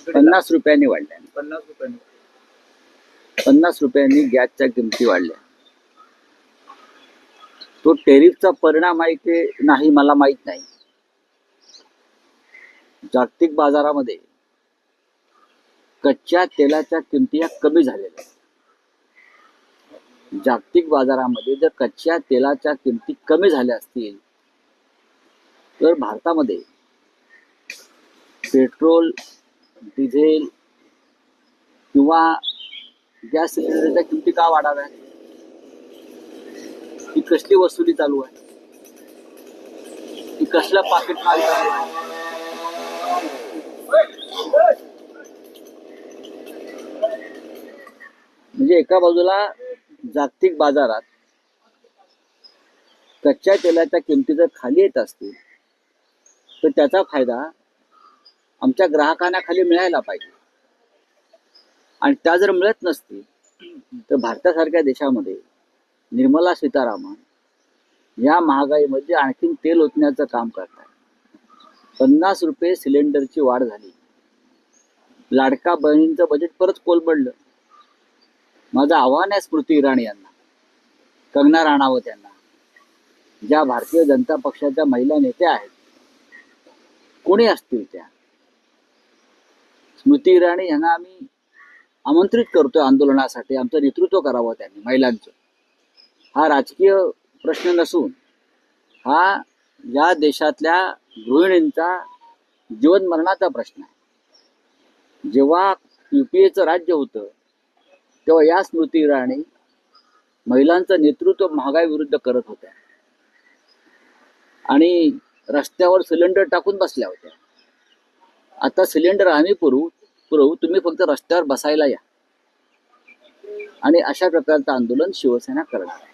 50 रुपयांनी वाढल्या. 50 रुपयांनी 50 रुपयांनी गॅसच्या किमती वाढल्या. तो टेरिफचा परिणाम आहे की नाही मला माहित नाही. जागतिक बाजारामध्ये कच्च्या तेलाच्या किमती ह्या कमी झालेल्या आहेत. जागतिक बाजारामध्ये जर कच्च्या तेलाच्या किमती कमी झाल्या असतील तर भारतामध्ये पेट्रोल, डिझेल किंवा गॅस सिलेंडरच्या किमती का वाढाव्या? ही कसली वसुली चालू आहे? ही कसलं पाकिट माल चालू आहे? म्हणजे एका बाजूला जागतिक बाजारात कच्च्या तेलाच्या किमती जर खाली येत असतील तर त्याचा फायदा आमच्या ग्राहकांना खाली मिळायला पाहिजे. आणि त्या जर मिळत नसतील तर भारतासारख्या देशामध्ये निर्मला सीतारामन या महागाईमध्ये आणखीन तेल ओतण्याचं काम करतात. 50 रुपये सिलेंडरची वाढ झाली. लाडका बहिणींचं बजेट परत कोलमडलं. माझं आव्हान आहे स्मृती इराणी यांना, कंगना राणावत यांना, ज्या भारतीय जनता पक्षाच्या महिला नेत्या आहेत, कोणी असतील त्या, स्मृती इराणी यांना आम्ही आमंत्रित करतोय आंदोलनासाठी. आमचं नेतृत्व करावं त्यांनी महिलांचं. हा राजकीय प्रश्न नसून हा या देशातल्या गृहिणींचा जीवन मरणाचा प्रश्न आहे. जेव्हा UPAचं राज्य होतं तेव्हा या स्मृती इराणी महिलांचं नेतृत्व महागाई विरुद्ध करत होत्या आणि रस्त्यावर सिलेंडर टाकून बसल्या होत्या. आता सिलेंडर आम्ही पुरवू, तुम्ही फक्त रस्त्यावर बसायला या. आणि अशा प्रकारचं आंदोलन शिवसेना करत आहे.